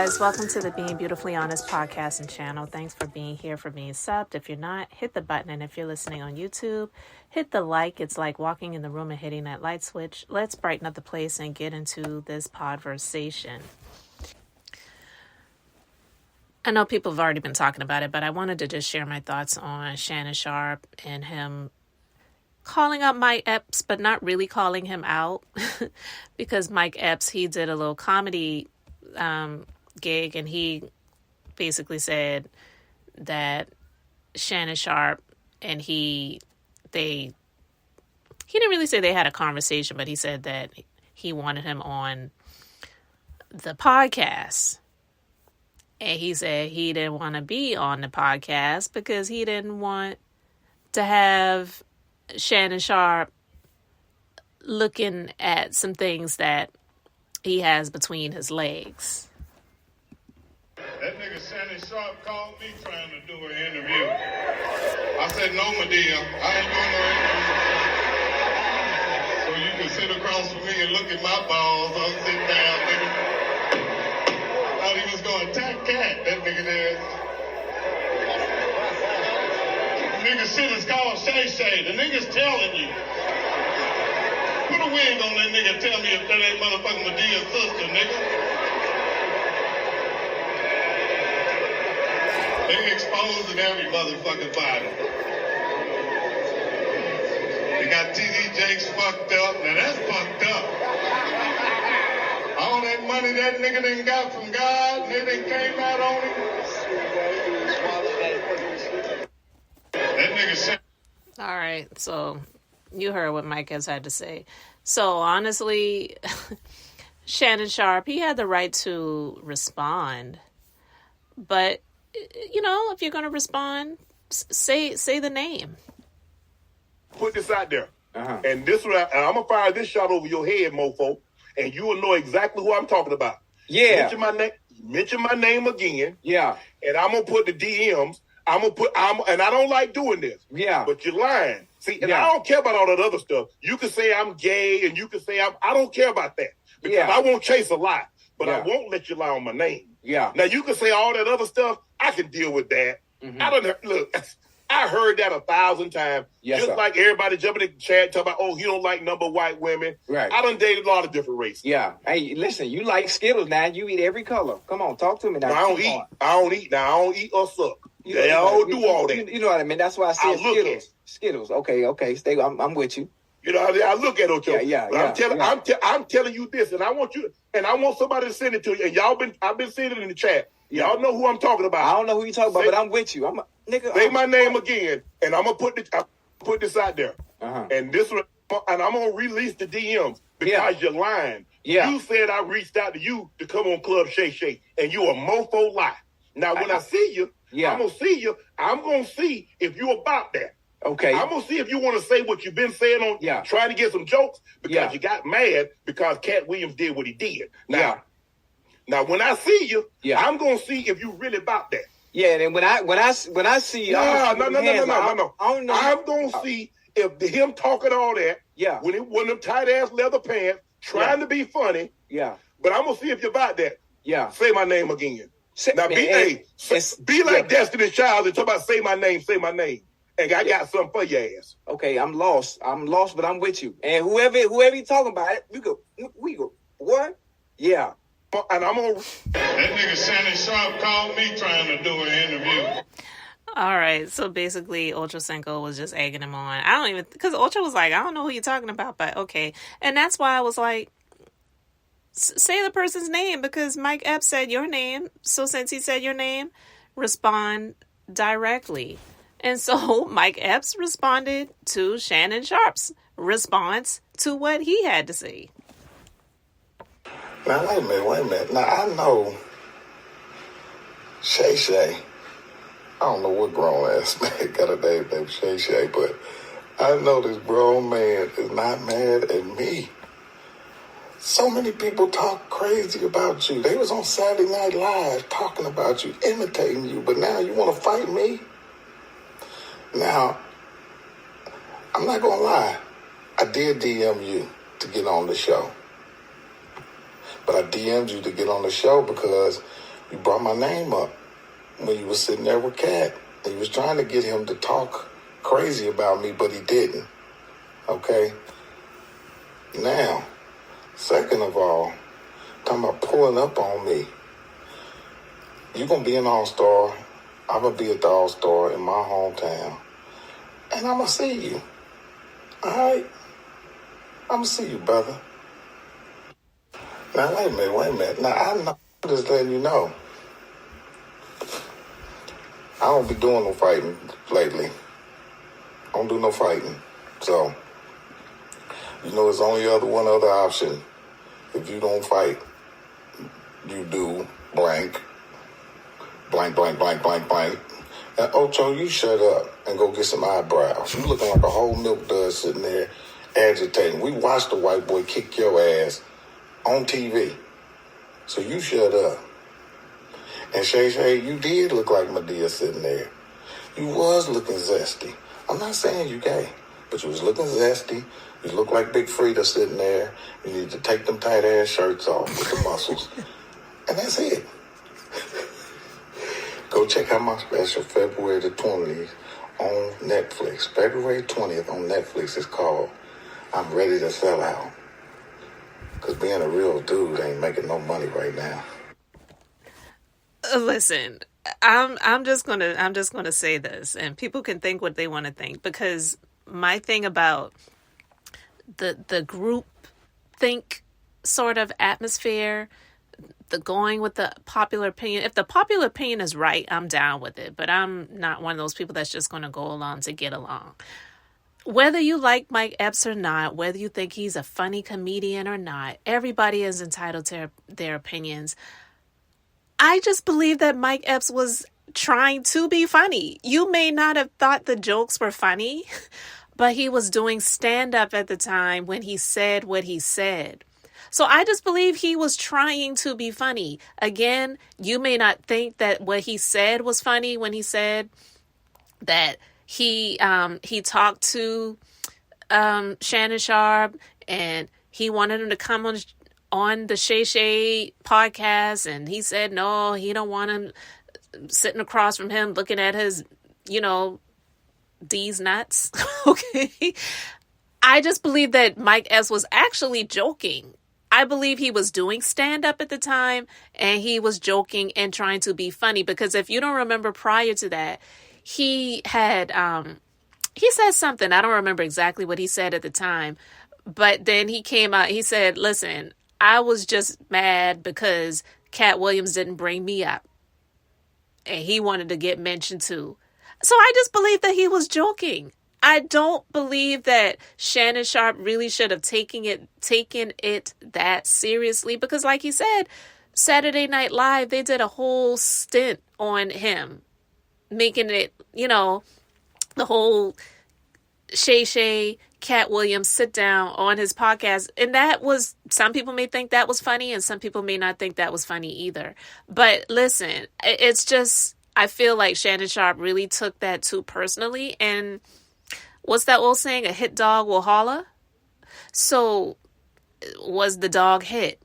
guys, welcome to the Being Beautifully Honest podcast and channel. Thanks for being here, for being subbed. If you're not, hit the button, and if you're listening on YouTube, hit the like. It's like walking in the room and hitting that light switch. Let's brighten up the place and get into this podversation. I know people have already been talking about it, but I wanted to just share my thoughts on Shannon Sharpe and him calling up Mike Epps, but not really calling him out because Mike Epps, he did a little comedy gig, and he basically said that Shannon Sharpe and he didn't really say they had a conversation, but he said that he wanted him on the podcast. And he said he didn't want to be on the podcast because he didn't want to have Shannon Sharpe looking at some things that he has between his legs. That nigga Shannon Sharpe called me trying to do an interview. I said, no, Medea, I ain't doing no interview. So you can sit across from me and look at my balls. I'll sit down, nigga. I thought he was going to attack Cat, that nigga there. The nigga shit is called Shay Shay. The nigga's telling you. Put a wig on that nigga and tell me if that ain't motherfucking Medea's sister, nigga. They exposing every motherfucking body. They got TD Jakes fucked up. Now that's fucked up. All that money that nigga done got from God, and it done came out on him. That nigga said. All right, so you heard what Mike has had to say. So honestly, Shannon Sharpe, he had the right to respond. But, you know, if you're going to respond, say the name. Put this out there. And this one, I'm going to fire this shot over your head, mofo. And you will know exactly who I'm talking about. Yeah. Mention my name again. Yeah. And I'm going to put the DMs. And I don't like doing this. Yeah. But you're lying. See, and I don't care about all that other stuff. You can say I'm gay, and you can say I don't care about that. Because I won't chase a lie. But I won't let you lie on my name. Yeah. Now, you can say all that other stuff. I can deal with that. Mm-hmm. Look, I heard that 1,000 times. Yes, just like everybody jumping in the chat talking about, oh, you don't like number white women. Right. I done dated a lot of different races. Yeah. Hey, listen, you like Skittles now. You eat every color. Come on, talk to me now. I don't eat or suck. They all do all that. You know what I mean? That's why I said Skittles. Skittles. Okay. Stay. I'm with you. You know, I look at Ocho. Yeah. I'm telling you this, and I want somebody to send it to you. And I've been seeing it in the chat. Y'all know who I'm talking about. I don't know who you talking about, but I'm with you. Say my name again, and I'm gonna put this out there. And I'm gonna release the DMs because you're lying. Yeah. You said I reached out to you to come on Club Shay Shay, and you a mofo lie. Now when I see you, I'm gonna see you. I'm gonna see if you about that. Okay. I'm gonna see if you want to say what you've been saying on trying to get some jokes because you got mad because Cat Williams did what he did. Now when I see you, I'm gonna see if you really about that. Yeah, and when I see you, no. I'm gonna see if him talking all that. Yeah. When them tight ass leather pants trying to be funny. Yeah. But I'm gonna see if you're about that. Yeah. Say my name again. Be like Destiny Child and talk about say my name. And I got something for your ass. Okay, I'm lost, but I'm with you. And whoever you talking about, we go. What? Yeah. And I'm gonna. That nigga Shannon Sharpe called me trying to do an interview. All right, so basically, Ultra Senko was just egging him on. Because Ultra was like, I don't know who you're talking about, but okay. And that's why I was like, say the person's name, because Mike Epps said your name. So since he said your name, respond directly. And so Mike Epps responded to Shannon Sharpe's response to what he had to say. Now, wait a minute. Now, I know Shay Shay. I don't know what grown-ass man got a name named Shay Shay, but I know this grown man is not mad at me. So many people talk crazy about you. They was on Saturday Night Live talking about you, imitating you, but now you want to fight me? Now, I'm not going to lie. I did DM you to get on the show. But I DM'd you to get on the show because You brought my name up when you was sitting there with Cat. And you was trying to get him to talk crazy about me, but he didn't. Okay? Now, second of all, talking about pulling up on me. You're going to be an all-star. I'm going to be at the all-star in my hometown. And I'm going to see you. All right? I'm going to see you, brother. Now, wait a minute. Now, I'm just letting you know. I don't be doing no fighting lately. I don't do no fighting. So, there's only one other option. If you don't fight, you do blank. And Ocho, you shut up and go get some eyebrows. You looking like a whole milk dud sitting there agitating. We watched the white boy kick your ass on TV. So you shut up. And Shay Shay, you did look like Madea sitting there. You was looking zesty. I'm not saying you gay, but you was looking zesty. You look like Big FREEDIA sitting there. You need to take them tight ass shirts off with the muscles. And that's it. Go check out my special February the 20th on Netflix. February 20th on Netflix is called I'm Ready to Sell Out. Because being a real dude ain't making no money right now. Listen, I'm just gonna say this, and people can think what they want to think, because my thing about the group think sort of atmosphere, the going with the popular opinion. If the popular opinion is right, I'm down with it, but I'm not one of those people that's just going to go along to get along. Whether you like Mike Epps or not, whether you think he's a funny comedian or not, everybody is entitled to their opinions. I just believe that Mike Epps was trying to be funny. You may not have thought the jokes were funny, but he was doing stand-up at the time when he said what he said. So I just believe he was trying to be funny. Again, you may not think that what he said was funny when he said that he talked to Shannon Sharpe and he wanted him to come on the Shay Shay podcast, and he said no, he don't want him sitting across from him looking at his, D's nuts. Okay. I just believe that Mike Epps was actually joking. I believe he was doing stand-up at the time, and he was joking and trying to be funny, because if you don't remember, prior to that, he had, he said something. I don't remember exactly what he said at the time, but then he came out, he said, listen, I was just mad because Cat Williams didn't bring me up, and he wanted to get mentioned too. So I just believe that he was joking. I don't believe that Shannon Sharpe really should have taken it that seriously, because like he said, Saturday Night Live, they did a whole stint on him, making it, the whole Shay Shay, Cat Williams sit down on his podcast. And that was, some people may think that was funny, and some people may not think that was funny either. But listen, it's just, I feel like Shannon Sharpe really took that too personally. And what's that old saying? A hit dog will holler. So was the dog hit?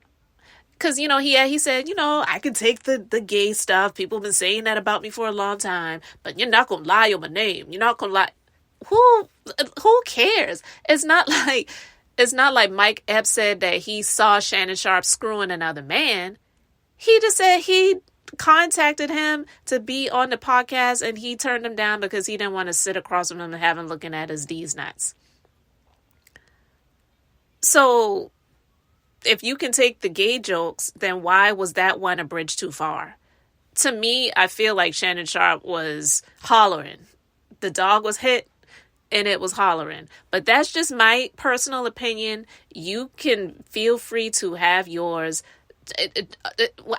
Because, he said, I can take the gay stuff. People have been saying that about me for a long time, but you're not going to lie on my name. You're not going to lie. Who cares? It's not like Mike Epps said that he saw Shannon Sharpe screwing another man. He just said he contacted him to be on the podcast, and he turned him down because he didn't want to sit across from him and have him looking at his D's nuts. So if you can take the gay jokes, then why was that one a bridge too far? To me, I feel like Shannon Sharpe was hollering. The dog was hit, and it was hollering. But that's just my personal opinion. You can feel free to have yours.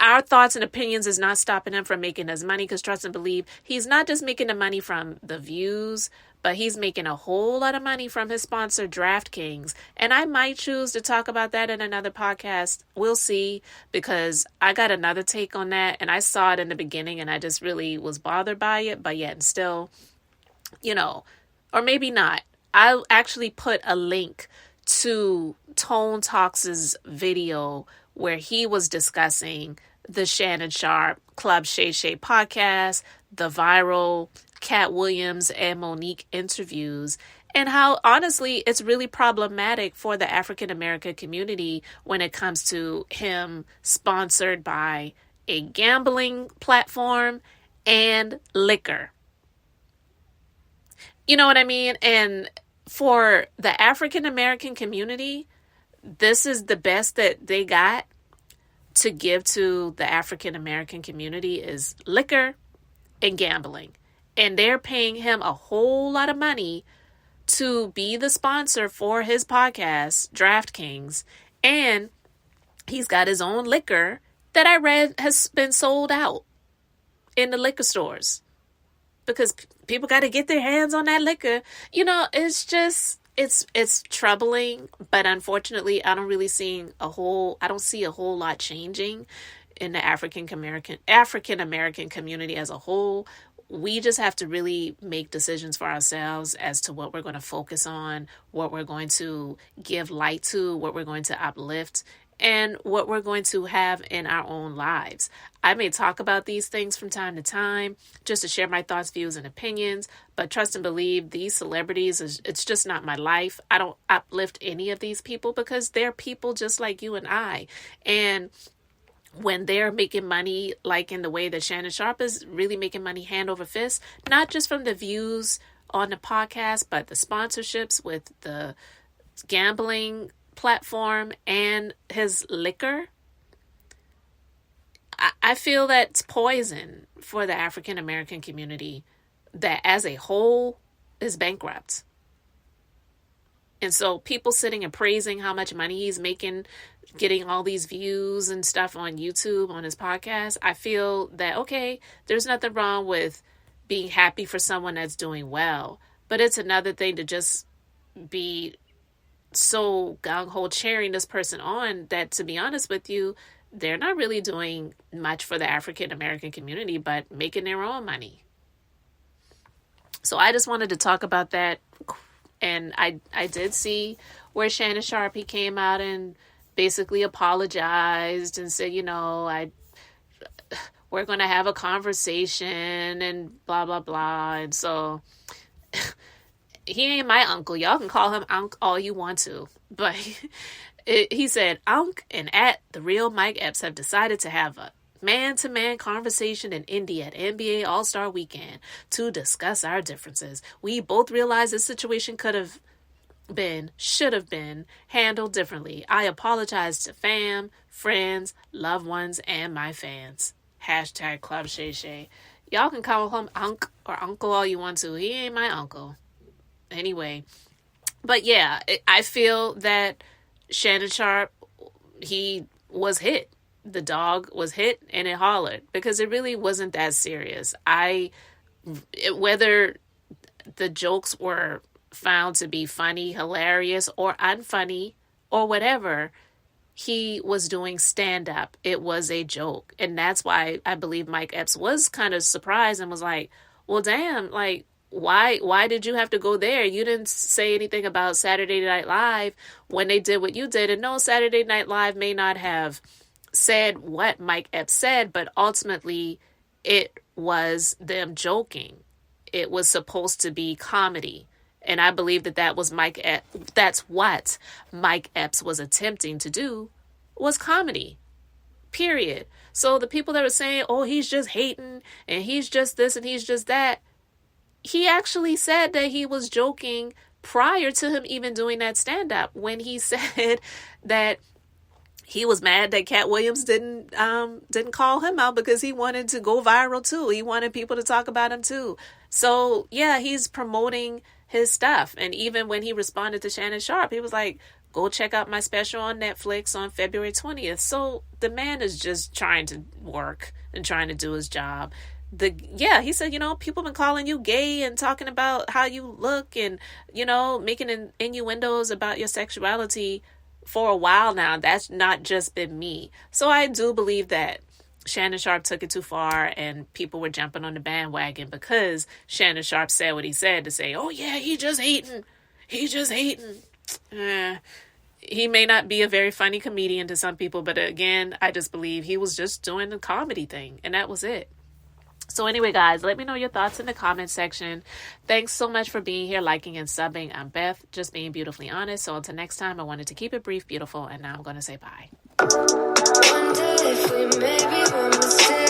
Our thoughts and opinions is not stopping him from making his money, because trust and believe, he's not just making the money from the views, but he's making a whole lot of money from his sponsor, DraftKings. And I might choose to talk about that in another podcast. We'll see, because I got another take on that, and I saw it in the beginning, and I just really was bothered by it, but yet still, or maybe not. I'll actually put a link to Tone Talks' video where he was discussing the Shannon Sharpe Club Shay Shay podcast, the viral Cat Williams and Monique interviews, and how honestly it's really problematic for the African American community when it comes to him sponsored by a gambling platform and liquor. You know what I mean? And for the African American community, this is the best that they got to give to the African American community is liquor and gambling. And they're paying him a whole lot of money to be the sponsor for his podcast, DraftKings. And he's got his own liquor that I read has been sold out in the liquor stores. Because people got to get their hands on that liquor. You know, it's just, it's troubling. But unfortunately, I don't see a whole lot changing in the African American community as a whole. We just have to really make decisions for ourselves as to what we're going to focus on, what we're going to give light to, what we're going to uplift, and what we're going to have in our own lives. I may talk about these things from time to time just to share my thoughts, views, and opinions, but trust and believe these celebrities, it's just not my life. I don't uplift any of these people because they're people just like you and I. And when they're making money, like in the way that Shannon Sharpe is really making money hand over fist, not just from the views on the podcast, but the sponsorships with the gambling platform and his liquor, I feel that's poison for the African American community that as a whole is bankrupt. And so people sitting and praising how much money he's making, getting all these views and stuff on YouTube, on his podcast, I feel that, okay, there's nothing wrong with being happy for someone that's doing well. But it's another thing to just be so gung-ho cheering this person on that, to be honest with you, they're not really doing much for the African American community but making their own money. So I just wanted to talk about that. And I did see where Shannon Sharpe came out and basically apologized and said, you know, we're going to have a conversation and blah, blah, blah. And so he ain't my uncle. Y'all can call him Unc all you want to. But he said, Unc and at the real Mike Epps have decided to have a man-to-man conversation in Indy at NBA All-Star Weekend to discuss our differences. We both realize this situation should have been handled differently. I apologize to fam, friends, loved ones, and my fans. Hashtag Club Shay Shay. Y'all can call him Unc or Uncle all you want to. He ain't my uncle. Anyway. But yeah, I feel that Shannon Sharpe, he was hit. The dog was hit and it hollered because it really wasn't that serious. Whether the jokes were found to be funny, hilarious, or unfunny, or whatever, he was doing stand-up. It was a joke. And that's why I believe Mike Epps was kind of surprised and was like, well, damn, like, why did you have to go there? You didn't say anything about Saturday Night Live when they did what you did. And no, Saturday Night Live may not have said what Mike Epps said, but ultimately it was them joking. It was supposed to be comedy. And I believe that was Mike Epps. That's what Mike Epps was attempting to do, was comedy. Period. So the people that were saying, oh, he's just hating and he's just this and he's just that, he actually said that he was joking prior to him even doing that stand-up when he said that he was mad that Cat Williams didn't call him out because he wanted to go viral too. He wanted people to talk about him too. So yeah, he's promoting his stuff. And even when he responded to Shannon Sharpe, he was like, go check out my special on Netflix on February 20th. So the man is just trying to work and trying to do his job. He said, you know, people been calling you gay and talking about how you look and, you know, making innuendos about your sexuality for a while now. That's not just been me. So I do believe that Shannon Sharpe took it too far and people were jumping on the bandwagon because Shannon Sharpe said what he said to say, oh yeah, he just hating. He may not be a very funny comedian to some people, but again, I just believe he was just doing the comedy thing, and that was it. So anyway, guys, let me know your thoughts in the comment section. Thanks so much for being here, liking and subbing. I'm Beth, just being beautifully honest. So until next time, I wanted to keep it brief, beautiful, and now I'm going to say bye. Wonder if we maybe were mistaken.